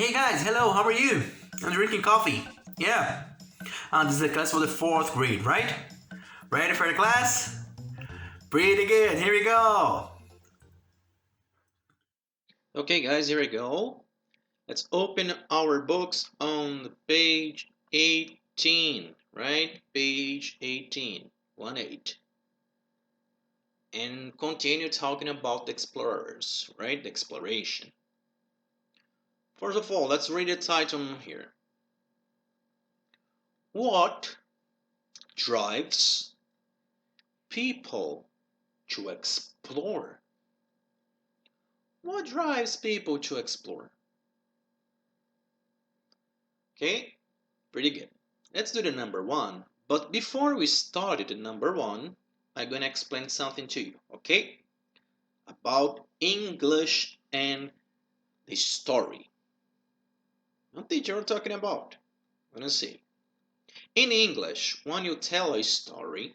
Hey guys, hello, how are you? I'm drinking coffee. Yeah. This is a class for the fourth grade, right? Ready for the class? Pretty good, here we go. Okay, guys, here we go. Let's open our books on page 18, right? Page 18, 1 8. And continue talking about the explorers, right? The exploration. First of all, let's read the title here. What drives people to explore? What drives people to explore? Okay, pretty good. Let's do the number one. But before we start the number one, I'm going to explain something to you, okay? About English and the story. What teacher are talking about? Let's see. In English, when you tell a story,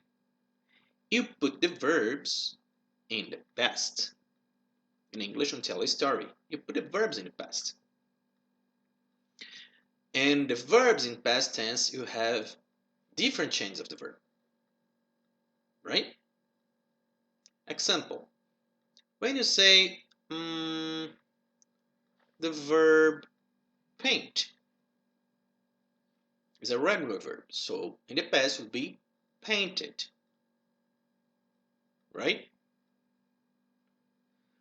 you put the verbs in the past. In English, when you tell a story, you put the verbs in the past. And the verbs in past tense, you have different chains of the verb, right? Example, when you say the verb paint is a regular verb, so in the past would be painted, right?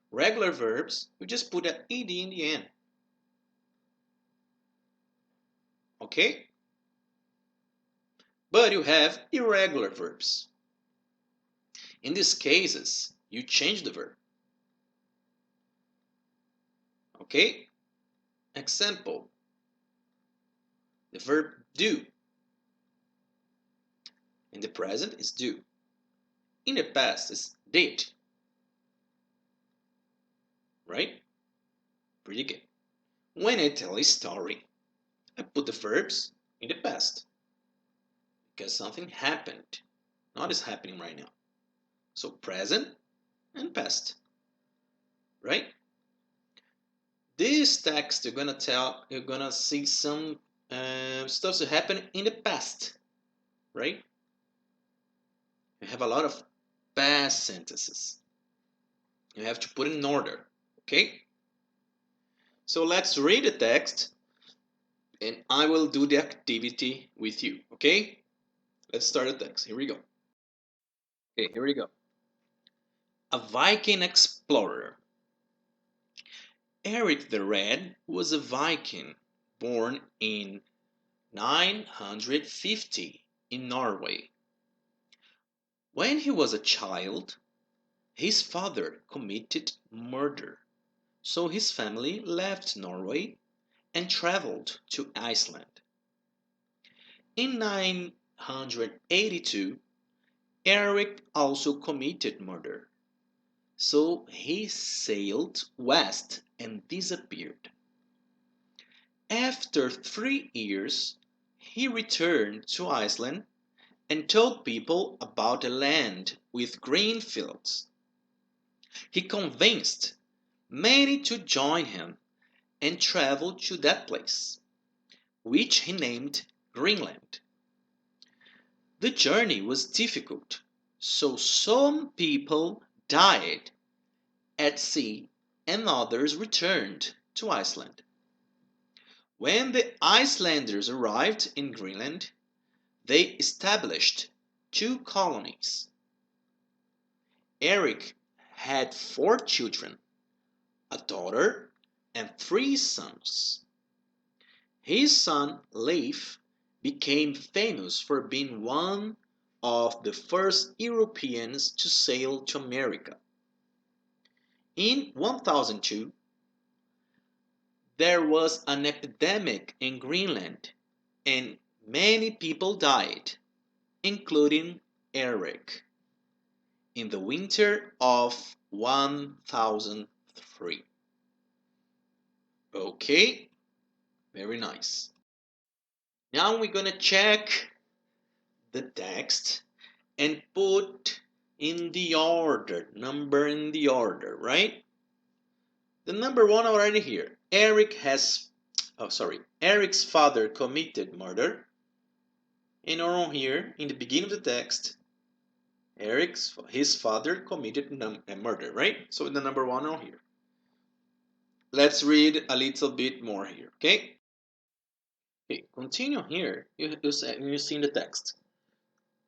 Regular verbs, you just put an ed in the end, okay? But you have irregular verbs. In these cases, you change the verb, okay? Example, the verb do. In the present is do. In the past is did, right? Pretty good. When I tell a story, I put the verbs in the past because something happened, not is happening right now. So present and past, right? This text you're gonna see some stuff that happened in the past, right? You have a lot of past sentences. You have to put it in order, okay? So let's read the text and I will do the activity with you, okay? Let's start the text. Here we go. Okay, here we go. A Viking explorer. Eric the Red was a Viking born in 950 in Norway. When he was a child, his father committed murder, so his family left Norway and traveled to Iceland. In 982, Eric also committed murder, so he sailed west and disappeared. After 3 years, he returned to Iceland and told people about a land with green fields. He convinced many to join him and travel to that place, which he named Greenland. The journey was difficult, so some people died at sea and others returned to Iceland. When the Icelanders arrived in Greenland, they established 2 colonies. Eric had 4 children, a daughter and 3 sons. His son Leif became famous for being one of the first Europeans to sail to America. In 1002, there was an epidemic in Greenland and many people died, including Eric, in the winter of 1003. Okay, very nice. Now we're gonna check the text and put in the order, number in the order, right? The number one already here. Eric has Eric's father committed murder. And on here, in the beginning of the text, his father committed a murder, right? So the number 1 on here. Let's read a little bit more here, okay? Okay, continue here. You see in the text.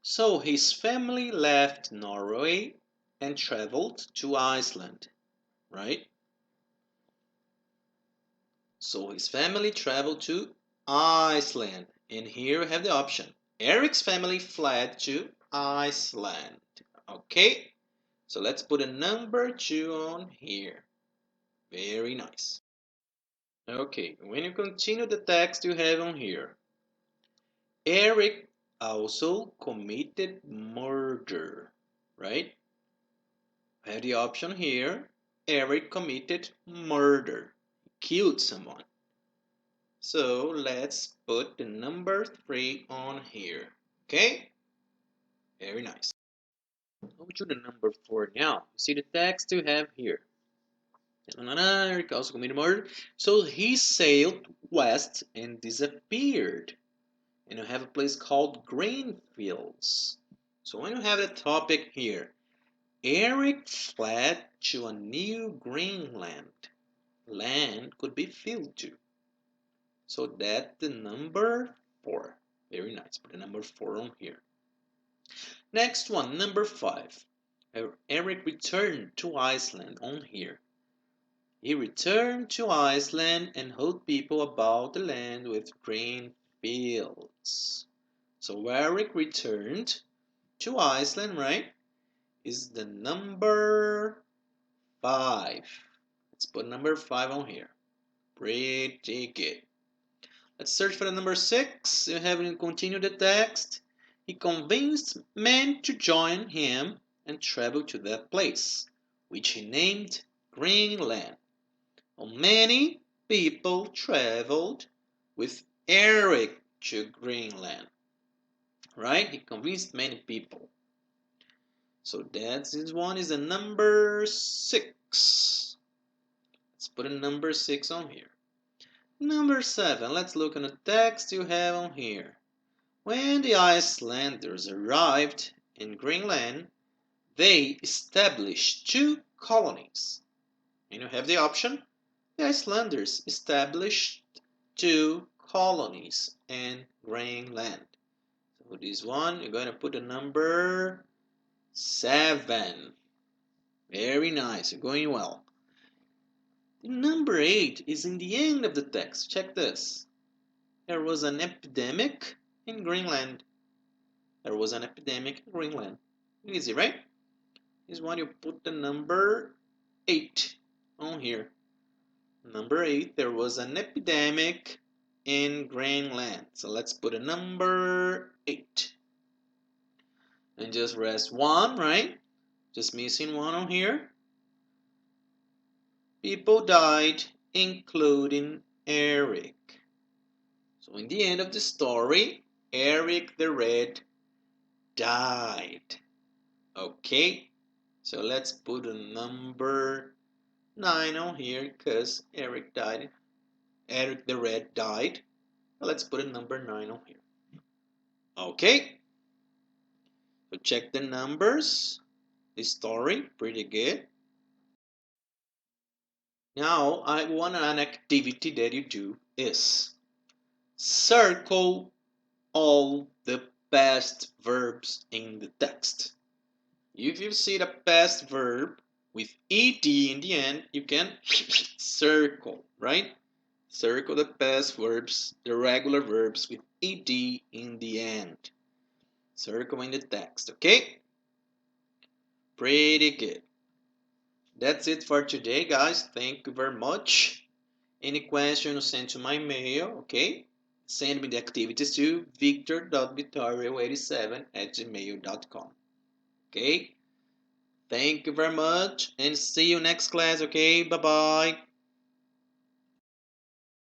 So his family left Norway and traveled to Iceland, right? So his family traveled to Iceland. And here we have the option. Eric's family fled to Iceland. Okay, so let's put a number 2 on here. Very nice. Okay, when you continue the text you have on here. Eric also committed murder, right? I have the option here. Eric committed murder. Killed someone. So let's put the number 3 on here. Okay? Very nice. Over to the number 4 now. You see the text you have here. Eric also committed murder. So he sailed west and disappeared. And you have a place called Greenfields. So when you have the topic here, Eric fled to a new Greenland. Land could be field too. So that's the number 4. Very nice. Put the number 4 on here. Next one, number 5. Eric returned to Iceland on here. He returned to Iceland and told people about the land with green fields. So Eric returned to Iceland, right? Is the number 5. Let's put number 5 on here. Pretty good. Let's search for the number 6. You have to continue the text. He convinced men to join him and travel to that place, which he named Greenland. Many people traveled with Eric to Greenland. Right? He convinced many people. So that's this one is the number 6. Let's put a number 6 on here. Number 7. Let's look at the text you have on here. When the Icelanders arrived in Greenland, they established 2 colonies. And you have the option. The Icelanders established 2 colonies in Greenland. So this one, you're going to put a number 7. Very nice. You're going well. The number 8 is in the end of the text. Check this. There was an epidemic in Greenland. There was an epidemic in Greenland. Easy, right? This one you put the number 8 on here. Number 8, there was an epidemic in Greenland. So let's put a number 8. And just rest 1, right? Just missing 1 on here. People died, including Eric. So in the end of the story, Eric the Red died. Okay, so let's put a number 9 on here because Eric died. Eric the Red died. Let's put a number 9 on here. Okay, so check the numbers. The story, pretty good. Now, I want an activity that you do is circle all the past verbs in the text. If you see the past verb with ed in the end, you can circle, right? Circle the past verbs, the regular verbs with ed in the end. Circle in the text, okay? Pretty good. That's it for today, guys. Thank you very much. Any questions, send to my mail, okay? Send me the activities to victor.vitorio87@gmail.com. Okay? Thank you very much and see you next class, okay? Bye-bye.